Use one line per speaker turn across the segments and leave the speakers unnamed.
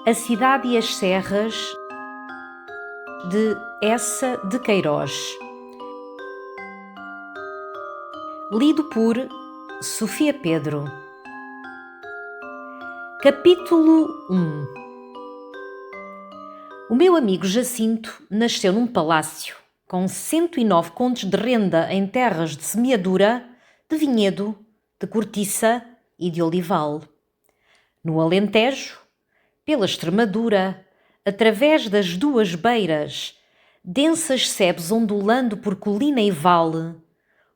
A Cidade e as Serras, de Eça de Queiroz. Lido por Sofia Pedro. Capítulo 1. O meu amigo Jacinto nasceu num palácio, com 109 contos de renda em terras de semeadura, de vinhedo, de cortiça e de olival. No Alentejo, pela Extremadura, através das duas beiras, densas sebes ondulando por colina e vale,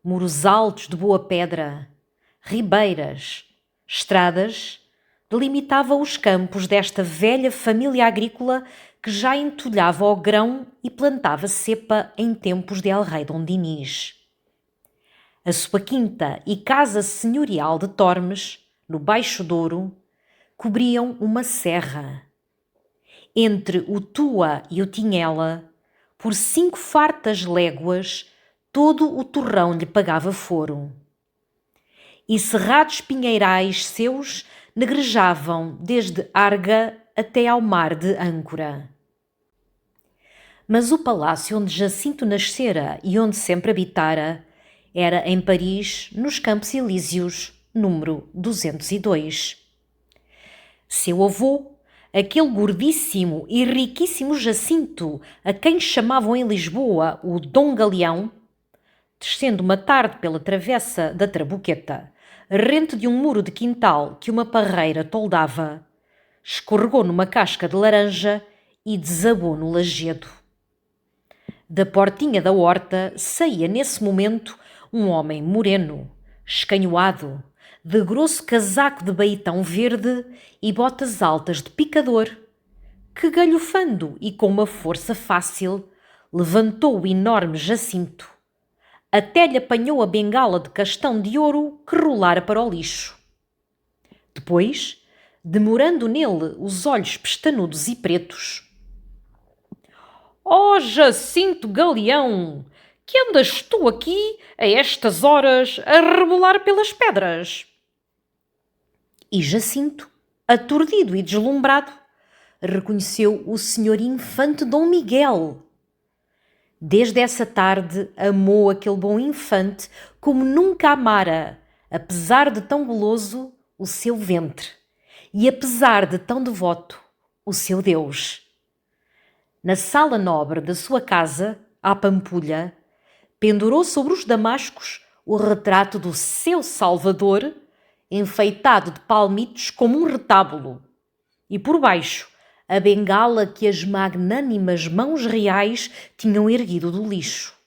muros altos de boa pedra, ribeiras, estradas, delimitava os campos desta velha família agrícola que já entulhava o grão e plantava cepa em tempos de El-Rei Dom Dinis. A sua quinta e casa senhorial de Tormes, no Baixo Douro, cobriam uma serra. Entre o Tua e o Tinhela, por 5 fartas léguas, todo o torrão lhe pagava foro. E cerrados pinheirais seus negrejavam desde Arga até ao mar de Âncora. Mas o palácio onde Jacinto nascera e onde sempre habitara era em Paris, nos Campos Elíseos, número 202. Seu avô, aquele gordíssimo e riquíssimo Jacinto, a quem chamavam em Lisboa o Dom Galeão, descendo uma tarde pela travessa da Trabuqueta, rente de um muro de quintal que uma parreira toldava, escorregou numa casca de laranja e desabou no lajedo. Da portinha da horta saía nesse momento um homem moreno, escanhoado, de grosso casaco de baetão verde e botas altas de picador, que, galhofando e com uma força fácil, levantou o enorme Jacinto. Até lhe apanhou a bengala de castão de ouro que rolara para o lixo. Depois, demorando nele os olhos pestanudos e pretos: "Ó Jacinto Galeão, que andas tu aqui a estas horas a rebolar pelas pedras?" E Jacinto, aturdido e deslumbrado, reconheceu o senhor infante Dom Miguel. Desde essa tarde amou aquele bom infante como nunca amara, apesar de tão guloso, o seu ventre, e apesar de tão devoto, o seu Deus. Na sala nobre da sua casa, à Pampulha, pendurou sobre os damascos o retrato do seu Salvador, enfeitado de palmitos como um retábulo, e por baixo a bengala que as magnânimas mãos reais tinham erguido do lixo.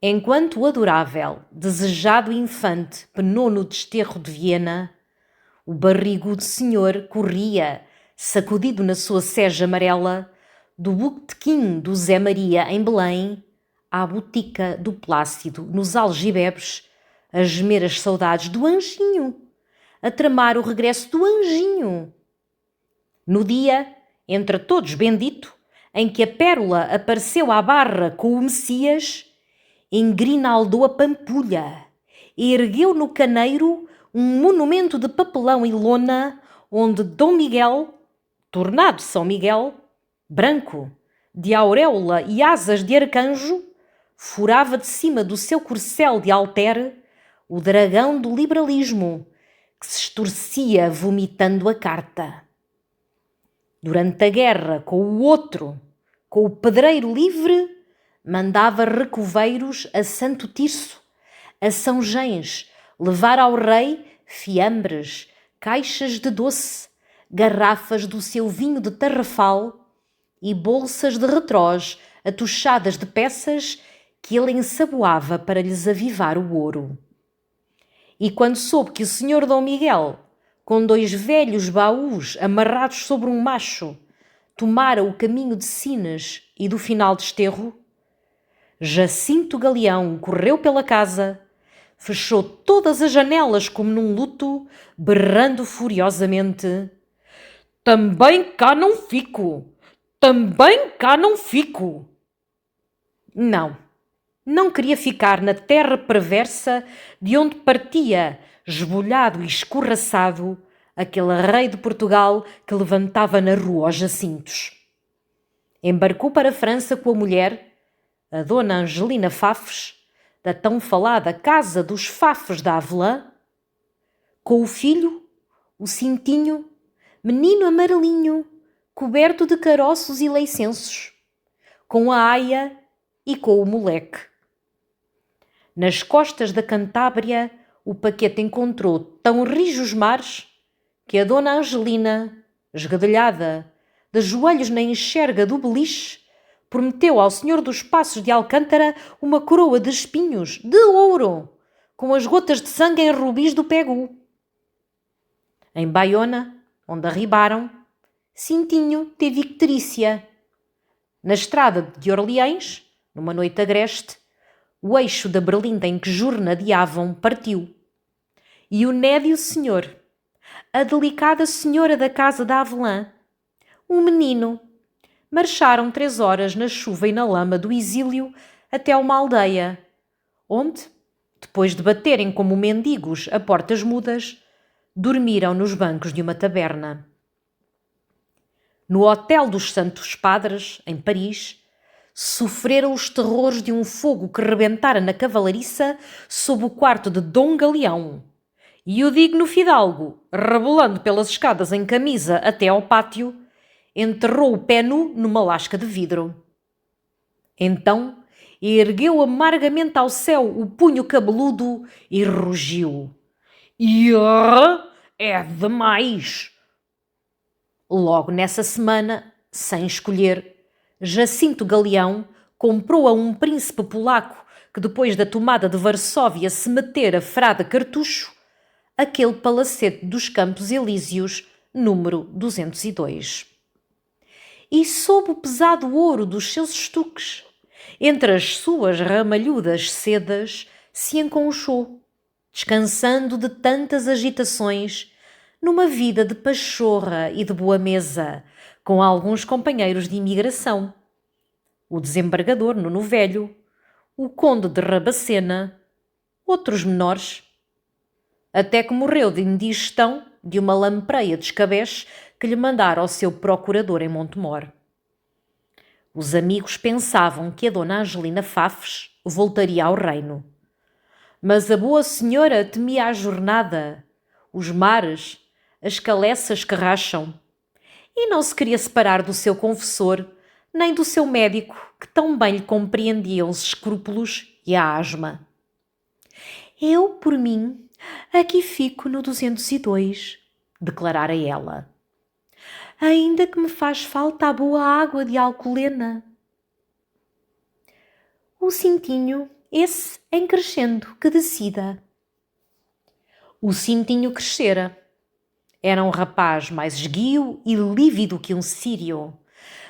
Enquanto o adorável, desejado infante penou no desterro de Viena, o barrigudo senhor corria, sacudido na sua sege amarela, do botequim do Zé Maria em Belém à botica do Plácido nos Algibebes, a gemer as saudades do anjinho, a tramar o regresso do anjinho. No dia, entre todos bendito, em que a pérola apareceu à barra com o Messias, engrinaldou a Pampulha e ergueu no caneiro um monumento de papelão e lona onde Dom Miguel, tornado São Miguel, branco, de auréola e asas de arcanjo, furava de cima do seu corcel de altere o dragão do liberalismo, que se estorcia vomitando a carta. Durante a guerra com o outro, com o pedreiro livre, mandava recoveiros a Santo Tirso, a São Gens, levar ao rei fiambres, caixas de doce, garrafas do seu vinho de tarrafal e bolsas de retrós atuchadas de peças que ele ensaboava para lhes avivar o ouro. E quando soube que o senhor Dom Miguel, com 2 velhos baús amarrados sobre um macho, tomara o caminho de Sines e do final de Esterro, Jacinto Galeão correu pela casa, fechou todas as janelas como num luto, berrando furiosamente: "Também cá não fico! Também cá não fico!" Não queria ficar na terra perversa de onde partia, esbulhado e escorraçado, aquele rei de Portugal que levantava na rua aos jacintos. Embarcou para a França com a mulher, a dona Angelina Fafes, da tão falada Casa dos Fafes da Avelã, com o filho, o Cintinho, menino amarelinho, coberto de caroços e leicenços, com a aia e com o moleque. Nas costas da Cantábria, o paquete encontrou tão rijos mares que a dona Angelina, esgadelhada, de joelhos na enxerga do beliche, prometeu ao senhor dos Passos de Alcântara uma coroa de espinhos, de ouro, com as gotas de sangue em rubis do Pegu. Em Baiona, onde arribaram, Cintinho teve icterícia. Na estrada de Orleães, numa noite agreste, o eixo da berlinda em que jornadeavam partiu. E o nédio senhor, a delicada senhora da casa da Avelã, um menino, marcharam 3 horas na chuva e na lama do exílio até uma aldeia, onde, depois de baterem como mendigos a portas mudas, dormiram nos bancos de uma taberna. No Hotel dos Santos Padres, em Paris, sofreram os terrores de um fogo que rebentara na cavalariça sob o quarto de Dom Galeão, e o digno fidalgo, rebolando pelas escadas em camisa até ao pátio, enterrou o pé nu numa lasca de vidro. Então ergueu amargamente ao céu o punho cabeludo e rugiu: é demais! Logo nessa semana, sem escolher, Jacinto Galeão comprou a um príncipe polaco que depois da tomada de Varsóvia se metera frade cartucho, aquele palacete dos Campos Elíseos, número 202. E sob o pesado ouro dos seus estuques, entre as suas ramalhudas sedas, se enconchou, descansando de tantas agitações, numa vida de pachorra e de boa mesa, com alguns companheiros de imigração. O desembargador Nuno Velho, o conde de Rabacena, outros menores, até que morreu de indigestão de uma lampreia de escabeche que lhe mandara ao seu procurador em Montemor. Os amigos pensavam que a dona Angelina Fafes voltaria ao reino. Mas a boa senhora temia a jornada, os mares, as caleças que racham, e não se queria separar do seu confessor, nem do seu médico, que tão bem lhe compreendia os escrúpulos e a asma. Eu, por mim, aqui fico no 202, declarara ela. Ainda que me faz falta a boa água de Alcolena. O Cintinho, esse em crescendo, que decida. O Cintinho crescera. Era um rapaz mais esguio e lívido que um sírio,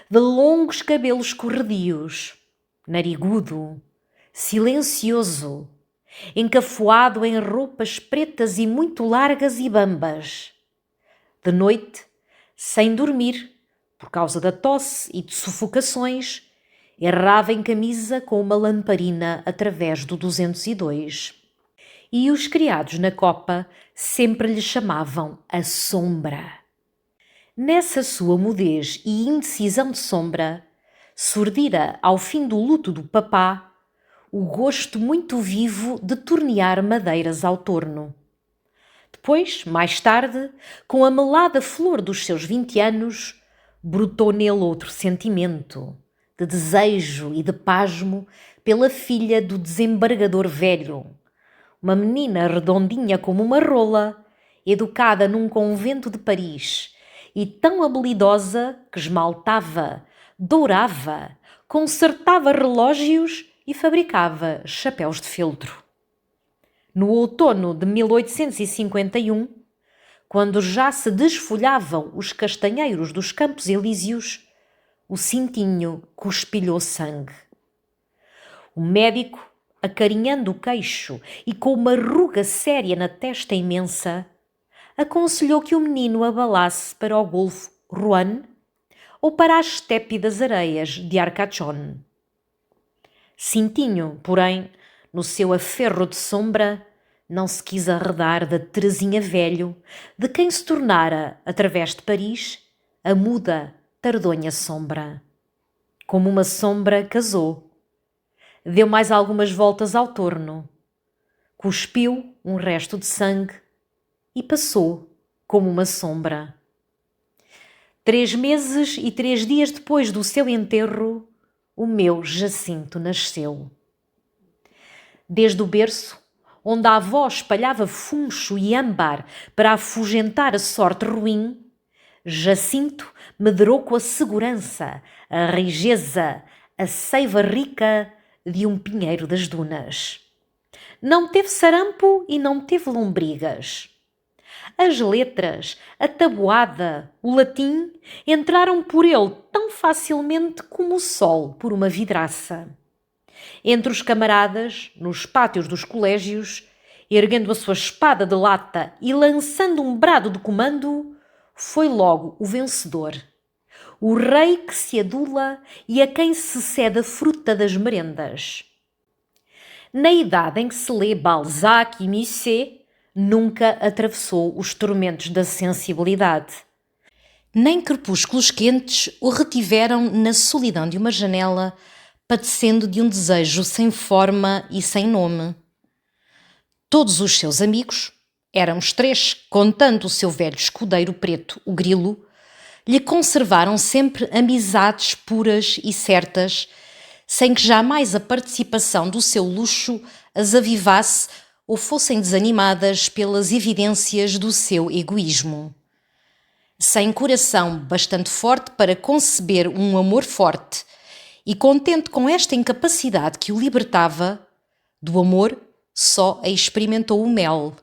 de longos cabelos corredios, narigudo, silencioso, encafuado em roupas pretas e muito largas e bambas. De noite, sem dormir, por causa da tosse e de sufocações, errava em camisa com uma lamparina através do 202. E os criados na copa sempre lhe chamavam a Sombra. Nessa sua mudez e indecisão de sombra, surdira ao fim do luto do papá o gosto muito vivo de tornear madeiras ao torno. Depois, mais tarde, com a melada flor dos seus 20 anos, brotou nele outro sentimento, de desejo e de pasmo pela filha do desembargador velho, uma menina redondinha como uma rola, educada num convento de Paris, e tão habilidosa que esmaltava, dourava, consertava relógios e fabricava chapéus de feltro. No outono de 1851, quando já se desfolhavam os castanheiros dos Campos Elíseos, o Cintinho cuspilhou sangue. O médico, acarinhando o queixo e com uma ruga séria na testa imensa, aconselhou que o menino abalasse para o Golfo Ruan ou para a estepe das areias de Arcachon. Cintinho, porém, no seu aferro de sombra, Não se quis arredar da Teresinha Velho, de quem se tornara, através de Paris, a muda Tardonha Sombra. Como uma sombra, casou. Deu mais algumas voltas ao torno. Cuspiu um resto de sangue e passou como uma sombra. 3 meses e 3 dias depois do seu enterro, o meu Jacinto nasceu. Desde o berço, onde a avó espalhava funcho e âmbar para afugentar a sorte ruim, Jacinto medrou com a segurança, a rijeza, a seiva rica de um pinheiro das dunas. Não teve sarampo e não teve lombrigas. As letras, a tabuada, o latim, entraram por ele tão facilmente como o sol por uma vidraça. Entre os camaradas, nos pátios dos colégios, erguendo a sua espada de lata e lançando um brado de comando, foi logo o vencedor. O rei que se adula e a quem se cede a fruta das merendas. Na idade em que se lê Balzac e Musset, nunca atravessou os tormentos da sensibilidade. Nem crepúsculos quentes o retiveram na solidão de uma janela, padecendo de um desejo sem forma e sem nome. Todos os seus amigos, éramos 3, contando o seu velho escudeiro preto, o Grilo, lhe conservaram sempre amizades puras e certas, sem que jamais a participação do seu luxo as avivasse ou fossem desanimadas pelas evidências do seu egoísmo. Sem coração bastante forte para conceber um amor forte e contente com esta incapacidade que o libertava, do amor só experimentou o mel.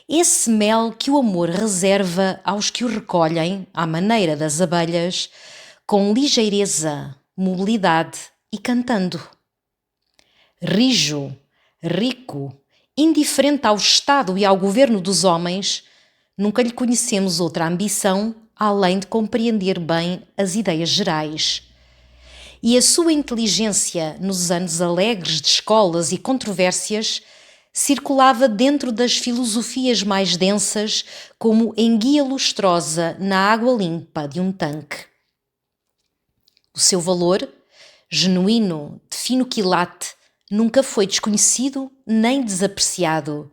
Esse mel que o amor reserva aos que o recolhem, à maneira das abelhas, com ligeireza, mobilidade e cantando. Rijo, rico, indiferente ao Estado e ao governo dos homens, nunca lhe conhecemos outra ambição além de compreender bem as ideias gerais. E a sua inteligência, nos anos alegres de escolas e controvérsias, circulava dentro das filosofias mais densas como enguia lustrosa na água limpa de um tanque. O seu valor, genuíno, de fino quilate, nunca foi desconhecido nem desapreciado.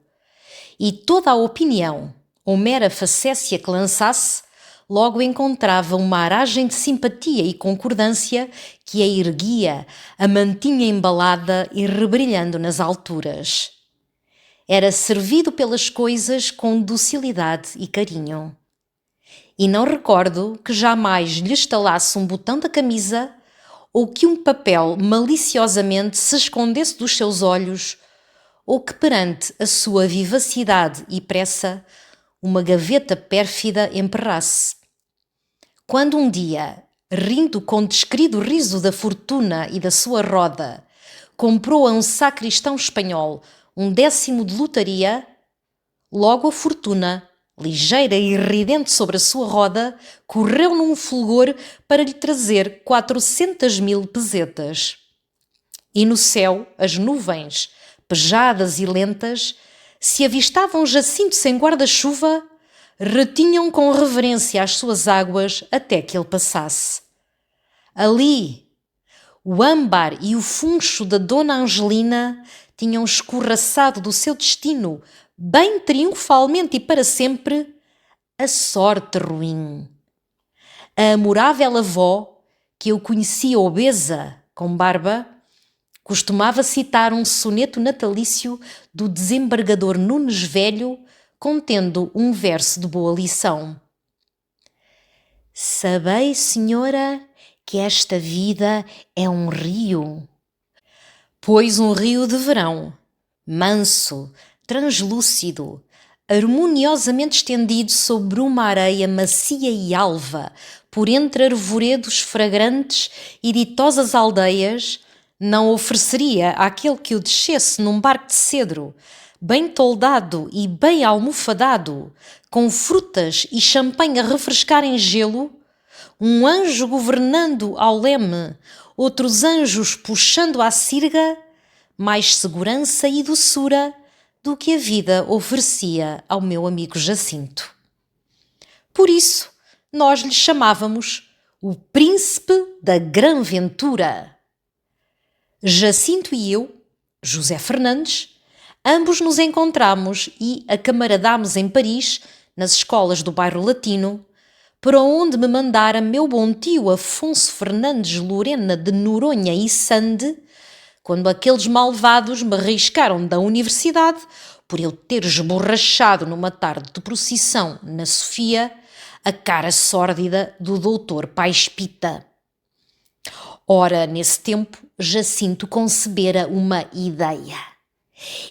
E toda a opinião, ou mera facécia que lançasse, logo encontrava uma aragem de simpatia e concordância que a erguia, a mantinha embalada e rebrilhando nas alturas. Era servido pelas coisas com docilidade e carinho. E não recordo que jamais lhe estalasse um botão da camisa ou que um papel maliciosamente se escondesse dos seus olhos ou que perante a sua vivacidade e pressa uma gaveta pérfida emperrasse. Quando um dia, rindo com descrido riso da fortuna e da sua roda, comprou a um sacristão espanhol um 10º de lotaria, logo a fortuna, ligeira e ridente sobre a sua roda, correu num fulgor para lhe trazer 400.000 pesetas. E no céu, as nuvens, pejadas e lentas, se avistavam Jacinto sem guarda-chuva, retinham com reverência as suas águas até que ele passasse. Ali, o âmbar e o funcho da Dona Angelina tinham escorraçado do seu destino, bem triunfalmente e para sempre, a sorte ruim. A amorável avó, que eu conhecia obesa, com barba, costumava citar um soneto natalício do desembargador Nunes Velho, contendo um verso de boa lição. Sabei, senhora, que esta vida é um rio, pois um rio de verão, manso, translúcido, harmoniosamente estendido sobre uma areia macia e alva, por entre arvoredos fragrantes e ditosas aldeias, não ofereceria àquele que o descesse num barco de cedro, bem toldado e bem almofadado, com frutas e champanhe a refrescar em gelo, um anjo governando ao leme, outros anjos puxando à sirga, mais segurança e doçura do que a vida oferecia ao meu amigo Jacinto. Por isso, nós lhe chamávamos o Príncipe da Grã-Ventura. Jacinto e eu, José Fernandes, ambos nos encontramos e acamaradámos em Paris, nas escolas do bairro Latino, para onde me mandara meu bom tio Afonso Fernandes Lorena de Noronha e Sande, quando aqueles malvados me arriscaram da universidade por eu ter esborrachado numa tarde de procissão na Sofia a cara sórdida do doutor Paes Pita. Ora, nesse tempo, Jacinto concebera uma ideia.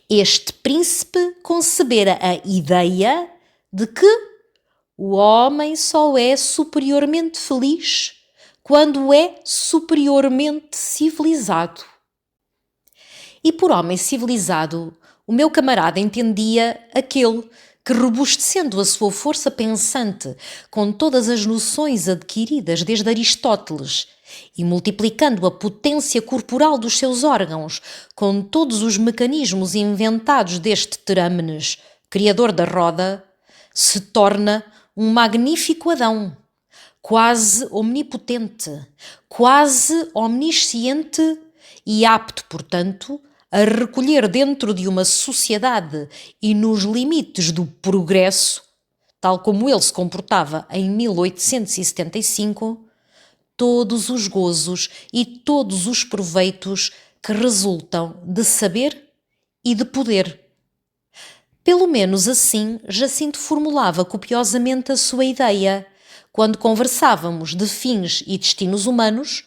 Este príncipe concebera a ideia de que o homem só é superiormente feliz quando é superiormente civilizado. E por homem civilizado, o meu camarada entendia aquele que, robustecendo a sua força pensante com todas as noções adquiridas desde Aristóteles e multiplicando a potência corporal dos seus órgãos com todos os mecanismos inventados deste Terâmenes, criador da roda, se torna um magnífico Adão, quase omnipotente, quase omnisciente e apto, portanto, a recolher dentro de uma sociedade e nos limites do progresso, tal como ele se comportava em 1875, todos os gozos e todos os proveitos que resultam de saber e de poder. Pelo menos assim Jacinto formulava copiosamente a sua ideia, quando conversávamos de fins e destinos humanos,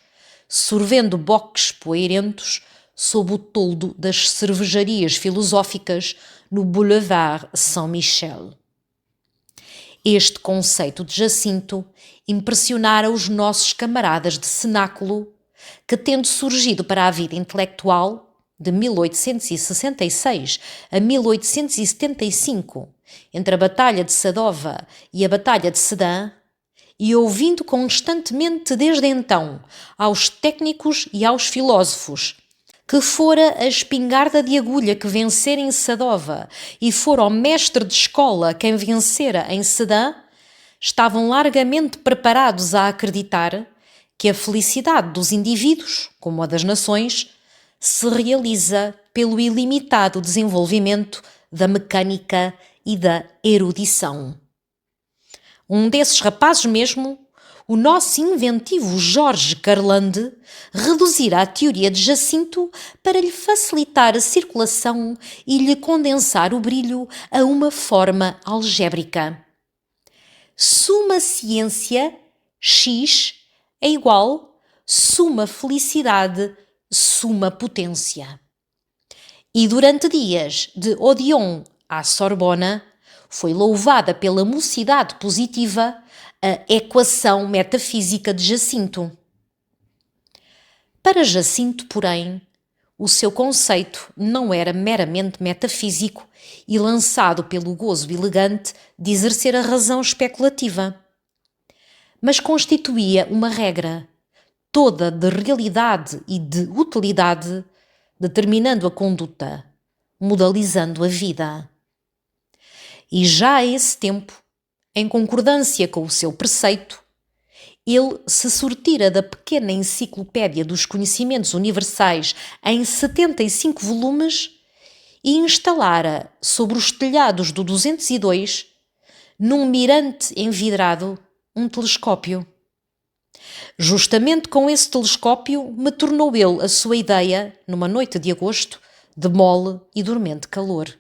sorvendo boques poeirentos sob o toldo das cervejarias filosóficas no Boulevard Saint-Michel. Este conceito de Jacinto impressionara os nossos camaradas de cenáculo, que, tendo surgido para a vida intelectual de 1866 a 1875, entre a Batalha de Sadova e a Batalha de Sedan, e ouvindo constantemente desde então aos técnicos e aos filósofos que fora a espingarda de agulha que vencera em Sadova e fora o mestre de escola quem vencera em Sedan, estavam largamente preparados a acreditar que a felicidade dos indivíduos, como a das nações, se realiza pelo ilimitado desenvolvimento da mecânica e da erudição. Um desses rapazes mesmo, o nosso inventivo Jorge Carlande, reduzira a teoria de Jacinto para lhe facilitar a circulação e lhe condensar o brilho a uma forma algébrica. Suma ciência, X, é igual suma felicidade, suma potência. E durante dias de Odéon à Sorbona, foi louvada pela mocidade positiva a equação metafísica de Jacinto. Para Jacinto, porém, o seu conceito não era meramente metafísico e lançado pelo gozo elegante de exercer a razão especulativa, mas constituía uma regra, toda de realidade e de utilidade, determinando a conduta, modalizando a vida. E já a esse tempo, em concordância com o seu preceito, ele se sortira da pequena enciclopédia dos conhecimentos universais em 75 volumes e instalara sobre os telhados do 202, num mirante envidrado, um telescópio. Justamente com esse telescópio me tornou ele a sua ideia, numa noite de agosto, de mole e dormente calor.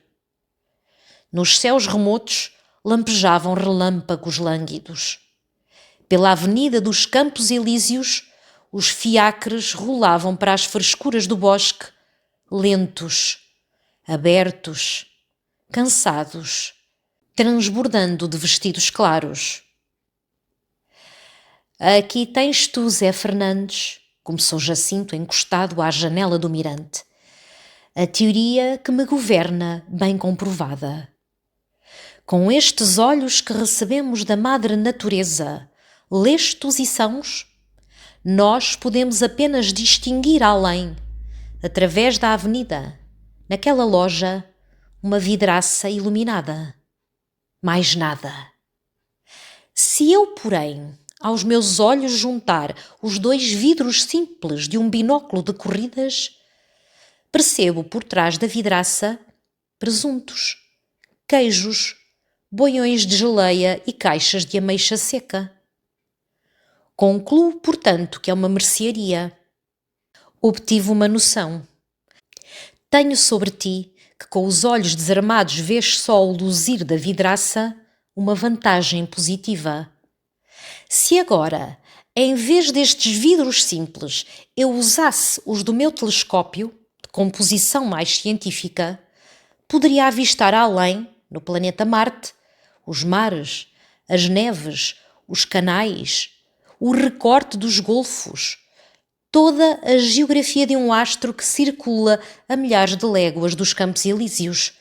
Nos céus remotos lampejavam relâmpagos lânguidos. Pela avenida dos Campos Elíseos, os fiacres rolavam para as frescuras do bosque, lentos, abertos, cansados, transbordando de vestidos claros. Aqui tens tu, Zé Fernandes, começou Jacinto encostado à janela do mirante. A teoria que me governa, bem comprovada. Com estes olhos que recebemos da Madre Natureza, lestos e sãos, nós podemos apenas distinguir além, através da avenida, naquela loja, uma vidraça iluminada. Mais nada. Se eu, porém, aos meus olhos juntar os 2 vidros simples de um binóculo de corridas, percebo por trás da vidraça presuntos, queijos, boiões de geleia e caixas de ameixa seca. Concluo, portanto, que é uma mercearia. Obtive uma noção. Tenho sobre ti, que com os olhos desarmados vês só o luzir da vidraça, uma vantagem positiva. Se agora, em vez destes vidros simples, eu usasse os do meu telescópio, de composição mais científica, poderia avistar além, no planeta Marte, os mares, as neves, os canais, o recorte dos golfos, toda a geografia de um astro que circula a milhares de léguas dos Campos Elíseos.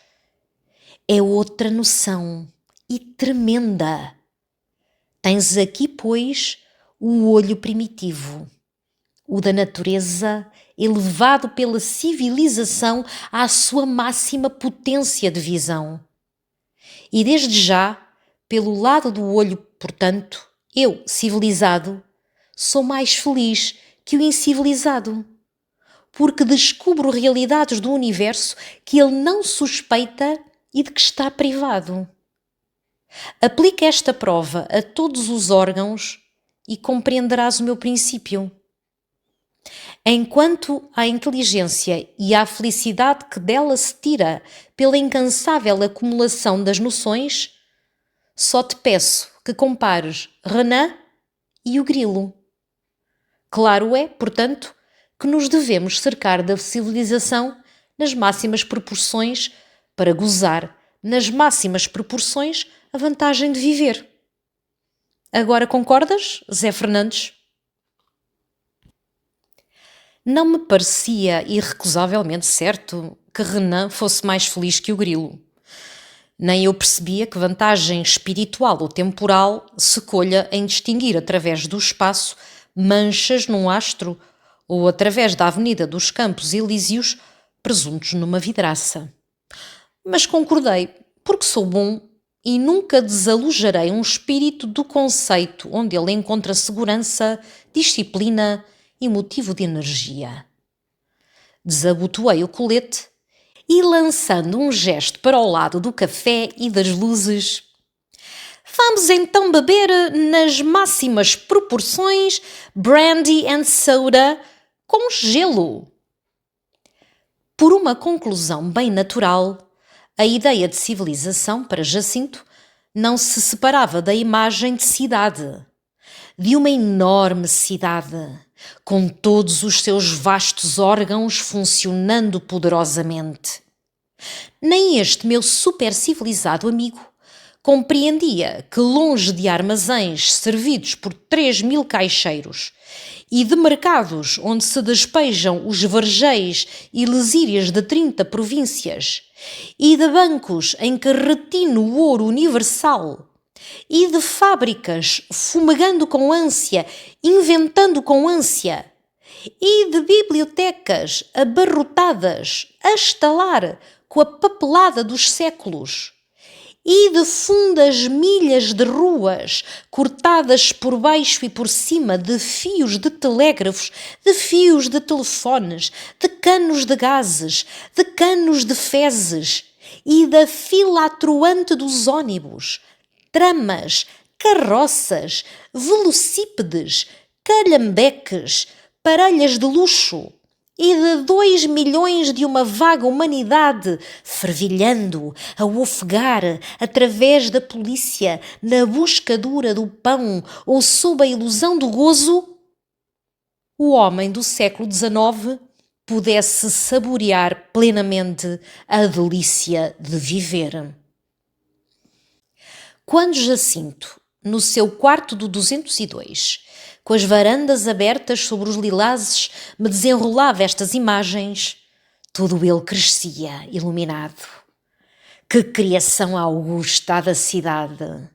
É outra noção, e tremenda. Tens aqui, pois, o olho primitivo, o da natureza, elevado pela civilização à sua máxima potência de visão. E desde já, pelo lado do olho, portanto, eu, civilizado, sou mais feliz que o incivilizado, porque descubro realidades do universo que ele não suspeita e de que está privado. Aplica esta prova a todos os órgãos e compreenderás o meu princípio. Enquanto à inteligência e à felicidade que dela se tira pela incansável acumulação das noções, só te peço que compares Renan e o grilo. Claro é, portanto, que nos devemos cercar da civilização nas máximas proporções para gozar, nas máximas proporções, a vantagem de viver. Agora concordas, Zé Fernandes? Não me parecia irrecusavelmente certo que Renan fosse mais feliz que o grilo. Nem eu percebia que vantagem espiritual ou temporal se colha em distinguir através do espaço manchas num astro ou através da avenida dos Campos Elíseos presuntos numa vidraça. Mas concordei, porque sou bom e nunca desalojarei um espírito do conceito onde ele encontra segurança, disciplina e motivo de energia. Desabotoei o colete e, lançando um gesto para o lado do café e das luzes, vamos então beber nas máximas proporções brandy and soda com gelo. Por uma conclusão bem natural, a ideia de civilização para Jacinto não se separava da imagem de cidade, de uma enorme cidade, com todos os seus vastos órgãos funcionando poderosamente. Nem este meu super-civilizado amigo compreendia que, longe de armazéns servidos por 3.000 caixeiros e de mercados onde se despejam os vergéis e lesírias de 30 províncias, e de bancos em que retina o ouro universal, e de fábricas fumegando com ânsia, inventando com ânsia, e de bibliotecas abarrotadas a estalar com a papelada dos séculos, e de fundas milhas de ruas cortadas por baixo e por cima de fios de telégrafos, de fios de telefones, de canos de gases, de canos de fezes, e da fila atroante dos ônibus, tramas, carroças, velocípedes, calhambeques, parelhas de luxo, e de 2 milhões de uma vaga humanidade fervilhando, a ofegar, através da polícia, na buscadura do pão ou sob a ilusão do gozo, o homem do século XIX pudesse saborear plenamente a delícia de viver. Quando Jacinto, no seu quarto do 202, com as varandas abertas sobre os lilazes, me desenrolava estas imagens, todo ele crescia, iluminado. Que criação augusta da cidade!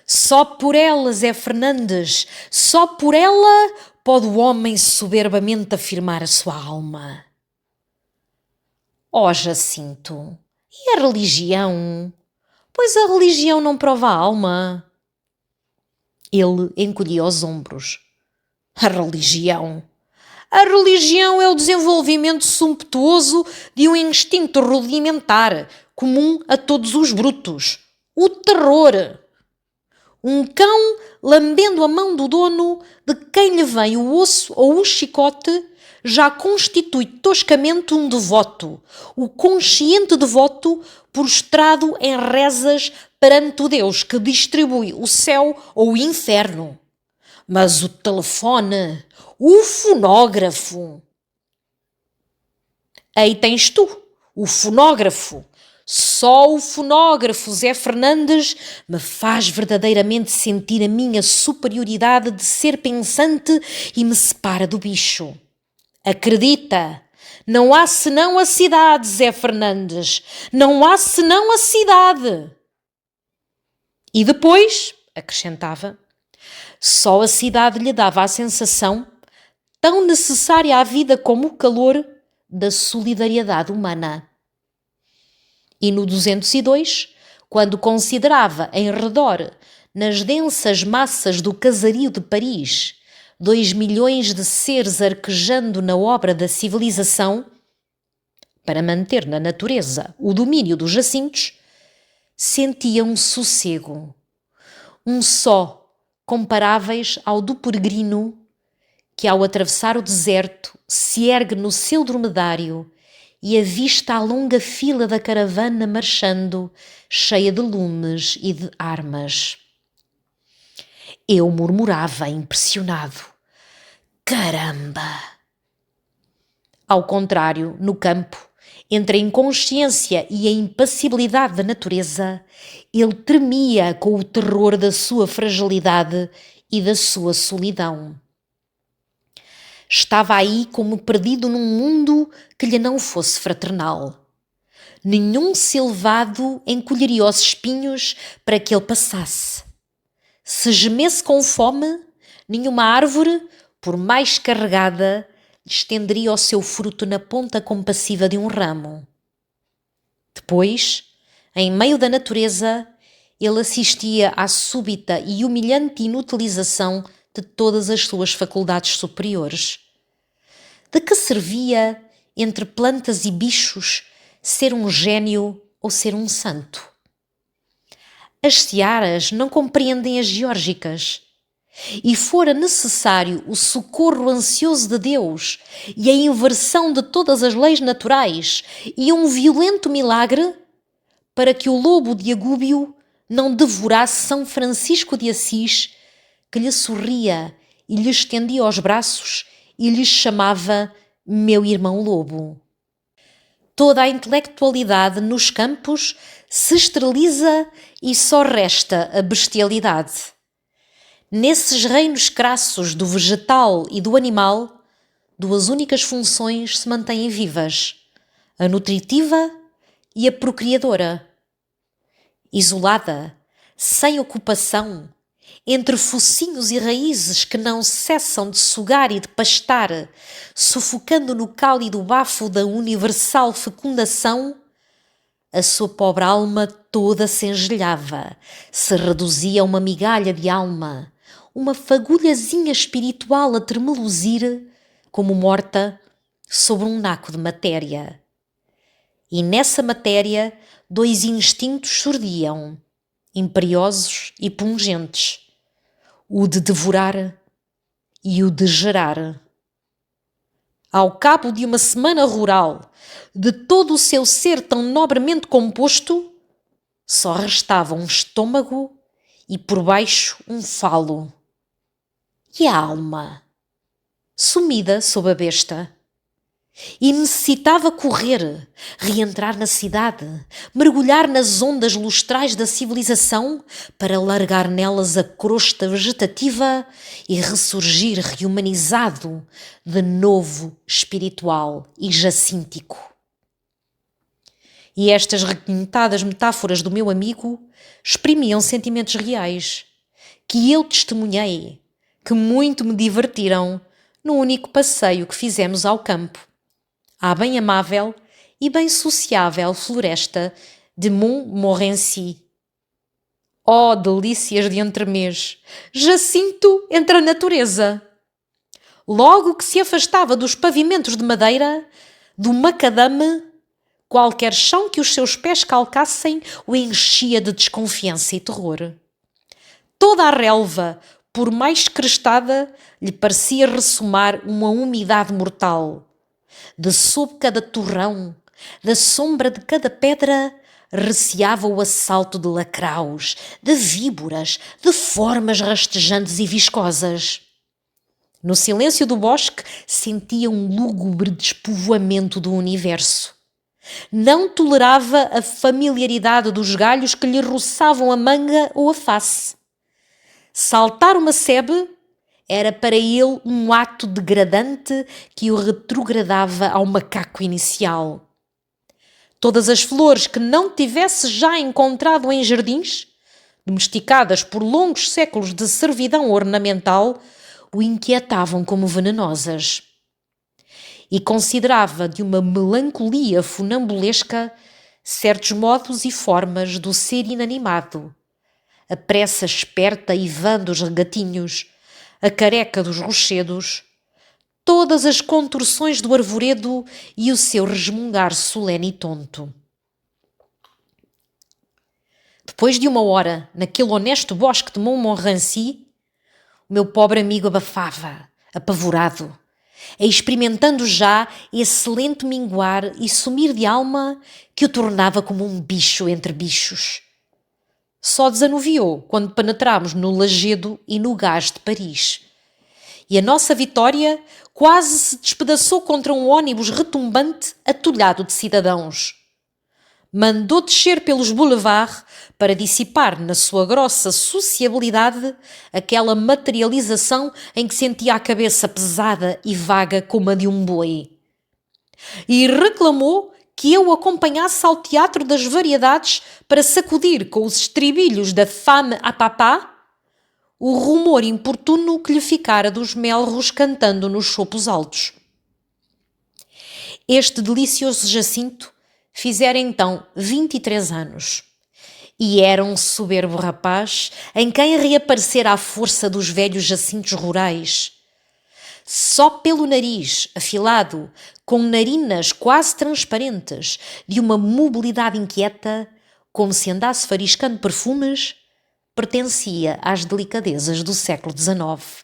Só por ela, Zé Fernandes, só por ela pode o homem soberbamente afirmar a sua alma. Ó Jacinto, E a religião? Pois a religião não prova a alma. Ele encolhia os ombros. A religião? A religião é o desenvolvimento sumptuoso de um instinto rudimentar, comum a todos os brutos. O terror. Um cão lambendo a mão do dono de quem lhe vem o osso ou o chicote já constitui toscamente um devoto, o consciente devoto prostrado em rezas perante o Deus que distribui o céu ou o inferno. Mas o telefone, o fonógrafo. Aí tens tu, o fonógrafo. Só o fonógrafo, Zé Fernandes, me faz verdadeiramente sentir a minha superioridade de ser pensante e me separa do bicho. Acredita, não há senão a cidade, Zé Fernandes. Não há senão a cidade. E depois, acrescentava, só a cidade lhe dava a sensação, tão necessária à vida como o calor, da solidariedade humana. E no 202, quando considerava em redor, nas densas massas do casario de Paris, 2 milhões de seres arquejando na obra da civilização, para manter na natureza o domínio dos jacintos, sentia um sossego, um só, comparáveis ao do peregrino que, ao atravessar o deserto, se ergue no seu dromedário e avista a longa fila da caravana marchando, cheia de lumes e de armas. Eu murmurava, impressionado. Caramba! Ao contrário, no campo, entre a inconsciência e a impassibilidade da natureza, ele tremia com o terror da sua fragilidade e da sua solidão. Estava aí como perdido num mundo que lhe não fosse fraternal. Nenhum silvado encolheria os espinhos para que ele passasse. Se gemesse com fome, nenhuma árvore, por mais carregada, lhe estenderia o seu fruto na ponta compassiva de um ramo. Depois, em meio da natureza, ele assistia à súbita e humilhante inutilização de todas as suas faculdades superiores. De que servia, entre plantas e bichos, ser um gênio ou ser um santo? As searas não compreendem as geórgicas. E fora necessário o socorro ansioso de Deus e a inversão de todas as leis naturais e um violento milagre para que o lobo de Agúbio não devorasse São Francisco de Assis, que lhe sorria e lhe estendia os braços e lhe chamava meu irmão lobo. Toda a intelectualidade nos campos se esteriliza e só resta a bestialidade. Nesses reinos crassos do vegetal e do animal, duas únicas funções se mantêm vivas: a nutritiva e a procriadora. Isolada, sem ocupação, entre focinhos e raízes que não cessam de sugar e de pastar, sufocando no cálido bafo da universal fecundação, a sua pobre alma toda se engelhava, se reduzia a uma migalha de alma, uma fagulhazinha espiritual a tremeluzir, como morta, sobre um naco de matéria. E nessa matéria, dois instintos surdiam, imperiosos e pungentes, o de devorar e o de gerar. Ao cabo de uma semana rural, de todo o seu ser tão nobremente composto, só restava um estômago e por baixo um falo. E a alma, sumida sob a besta, e necessitava correr, reentrar na cidade, mergulhar nas ondas lustrais da civilização para largar nelas a crosta vegetativa e ressurgir rehumanizado, de novo espiritual e jacíntico. E estas requintadas metáforas do meu amigo exprimiam sentimentos reais, que eu testemunhei, que muito me divertiram no único passeio que fizemos ao campo, à bem amável e bem sociável floresta de Montmorency. Oh, delícias de entremês! Jacinto entre a natureza! Logo que se afastava dos pavimentos de madeira, do macadame, qualquer chão que os seus pés calcassem o enchia de desconfiança e terror. Toda a relva, por mais crestada, lhe parecia ressumar uma umidade mortal. De sob cada torrão, da sombra de cada pedra, receava o assalto de lacraus, de víboras, de formas rastejantes e viscosas. No silêncio do bosque sentia um lúgubre despovoamento do universo. Não tolerava a familiaridade dos galhos que lhe roçavam a manga ou a face. Saltar uma sebe era para ele um ato degradante que o retrogradava ao macaco inicial. Todas as flores que não tivesse já encontrado em jardins, domesticadas por longos séculos de servidão ornamental, o inquietavam como venenosas. E considerava de uma melancolia funambulesca certos modos e formas do ser inanimado, a pressa esperta e vã dos regatinhos, a careca dos rochedos, todas as contorções do arvoredo e o seu resmungar solene e tonto. Depois de uma hora naquele honesto bosque de Montmorency, o meu pobre amigo abafava, apavorado, experimentando já esse lento minguar e sumir de alma que o tornava como um bicho entre bichos. Só desanuviou quando penetramos no Lagedo e no Gás de Paris. E a nossa vitória quase se despedaçou contra um ônibus retumbante atulhado de cidadãos. Mandou descer pelos boulevards para dissipar na sua grossa sociabilidade aquela materialização em que sentia a cabeça pesada e vaga como a de um boi. E reclamou que eu o acompanhasse ao Teatro das Variedades para sacudir com os estribilhos da Femme à Papa o rumor importuno que lhe ficara dos melros cantando nos chopos altos. Este delicioso Jacinto fizera então 23 anos e era um soberbo rapaz em quem reaparecera a força dos velhos Jacintos rurais. Só pelo nariz afilado, com narinas quase transparentes, de uma mobilidade inquieta, como se andasse fariscando perfumes, pertencia às delicadezas do século XIX.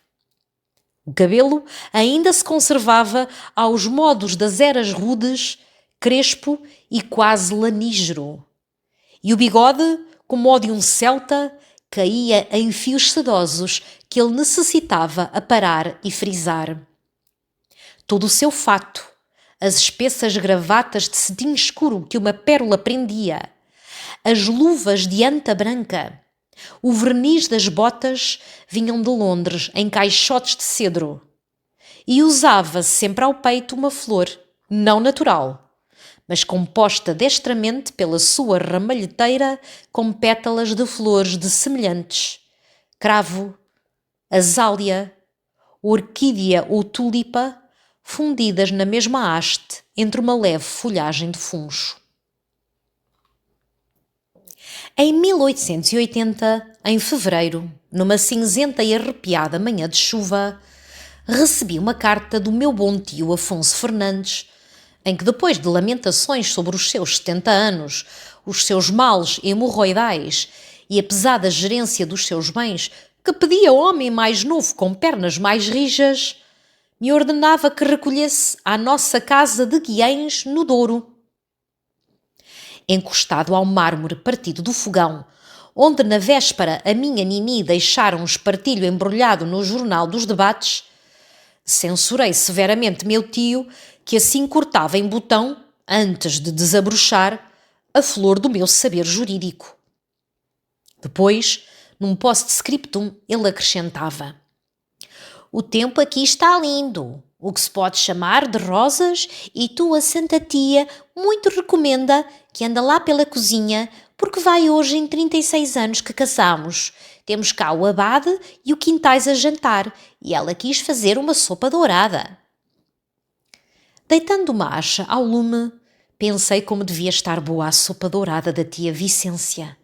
O cabelo ainda se conservava aos modos das eras rudes, crespo e quase lanígero. E o bigode, como o de um celta, caía em fios sedosos que ele necessitava aparar e frisar. Todo o seu fato, as espessas gravatas de cetim escuro que uma pérola prendia, as luvas de anta branca, o verniz das botas vinham de Londres em caixotes de cedro. E usava sempre ao peito uma flor, não natural, mas composta destramente pela sua ramalheteira com pétalas de flores de semelhantes, cravo, azália, orquídea ou tulipa, fundidas na mesma haste entre uma leve folhagem de funcho. Em 1880, em fevereiro, numa cinzenta e arrepiada manhã de chuva, recebi uma carta do meu bom tio Afonso Fernandes, em que, depois de lamentações sobre os seus 70 anos, os seus males hemorroidais e a pesada gerência dos seus bens, que pedia ao homem mais novo com pernas mais rijas, me ordenava que recolhesse à nossa casa de Guiães, no Douro. Encostado ao mármore partido do fogão, onde na véspera a minha Nini deixara um espartilho embrulhado no jornal dos debates, censurei severamente meu tio, que assim cortava em botão, antes de desabrochar, a flor do meu saber jurídico. Depois, num post-scriptum, ele acrescentava: "O tempo aqui está lindo, o que se pode chamar de rosas, e tua santa tia muito recomenda que anda lá pela cozinha, porque vai hoje em 36 anos que casamos. Temos cá o abade e o quintais a jantar, e ela quis fazer uma sopa dourada." Deitando uma acha ao lume, Pensei como devia estar boa a sopa dourada da tia Vicência.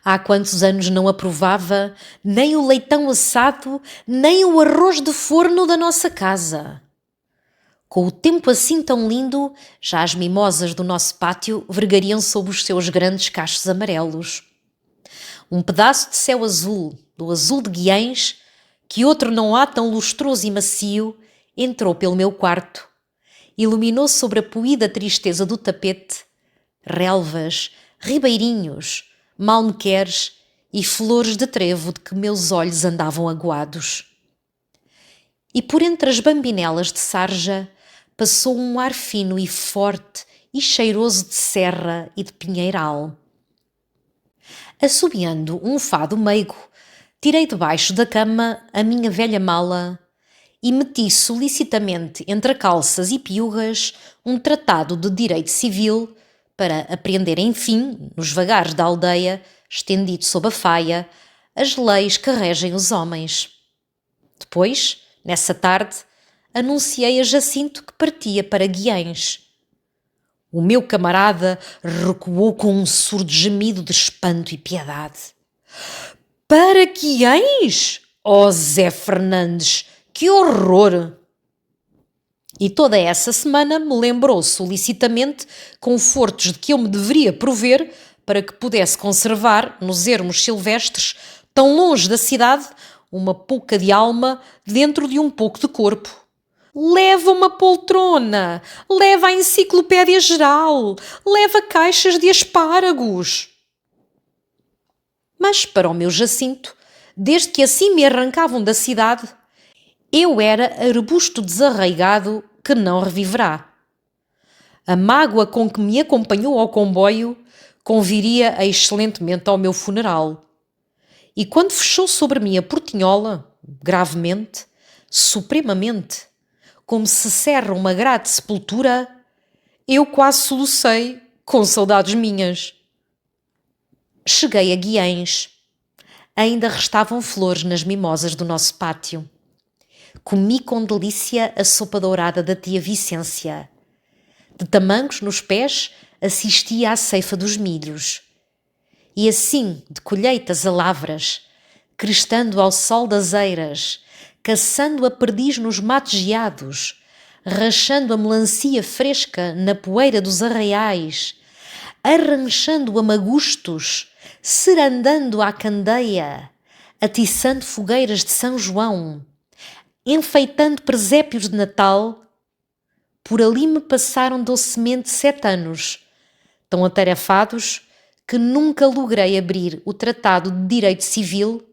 Há quantos anos não aprovava nem o leitão assado, nem o arroz de forno da nossa casa. Com o tempo assim tão lindo, já as mimosas do nosso pátio vergariam sob os seus grandes cachos amarelos. Um pedaço de céu azul, do azul de Guiães, que outro não há tão lustroso e macio, entrou pelo meu quarto. Iluminou sobre a poída tristeza do tapete relvas, ribeirinhos, malmequeres e flores de trevo de que meus olhos andavam aguados. E por entre as bambinelas de sarja passou um ar fino e forte e cheiroso de serra e de pinheiral. Assobiando um fado meigo, tirei debaixo da cama a minha velha mala e meti solicitamente entre calças e piugas um tratado de direito civil para aprender, enfim, nos vagares da aldeia, estendido sob a faia, as leis que regem os homens. Depois, nessa tarde, anunciei a Jacinto que partia para Guiães. O meu camarada recuou com um surdo gemido de espanto e piedade. Para Guiães? Oh, Zé Fernandes, que horror! E toda essa semana me lembrou solicitamente confortos de que eu me deveria prover para que pudesse conservar, nos ermos silvestres, tão longe da cidade, uma pouca de alma dentro de um pouco de corpo. Leva uma poltrona, leva a enciclopédia geral, leva caixas de espáragos. Mas para o meu Jacinto, desde que assim me arrancavam da cidade, eu era arbusto desarraigado que não reviverá. A mágoa com que me acompanhou ao comboio conviria excelentemente ao meu funeral. E quando fechou sobre mim a portinhola, gravemente, supremamente, como se cerra uma grade sepultura, eu quase solucei com saudades minhas. Cheguei a Guiães. Ainda restavam flores nas mimosas do nosso pátio. Comi com delícia a sopa dourada da tia Vicência. De tamancos nos pés, assistia à ceifa dos milhos. E assim, de colheitas a lavras, crestando ao sol das eiras, caçando a perdiz nos matos geados, rachando a melancia fresca na poeira dos arraiais, arranchando a magustos, serandando à candeia, atiçando fogueiras de São João, enfeitando presépios de Natal, por ali me passaram docemente 7 anos, tão atarefados que nunca logrei abrir o Tratado de Direito Civil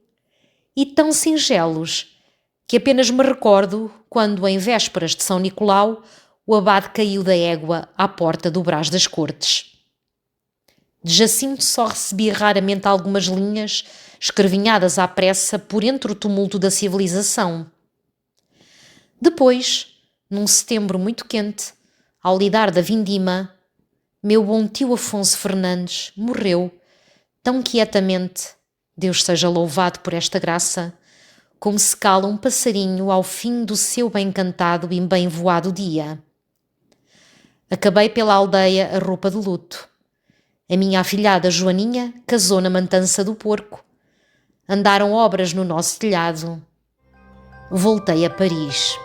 e tão singelos que apenas me recordo quando, em vésperas de São Nicolau, o abade caiu da égua à porta do Brás das Cortes. De Jacinto só recebi raramente algumas linhas escrevinhadas à pressa por entre o tumulto da civilização. Depois, num setembro muito quente, ao lidar da vindima, meu bom tio Afonso Fernandes morreu tão quietamente, Deus seja louvado por esta graça, como se cala um passarinho ao fim do seu bem cantado e bem voado dia. Acabei pela aldeia a roupa de luto. A minha afilhada Joaninha casou na Matança do Porco. Andaram obras no nosso telhado. Voltei a Paris.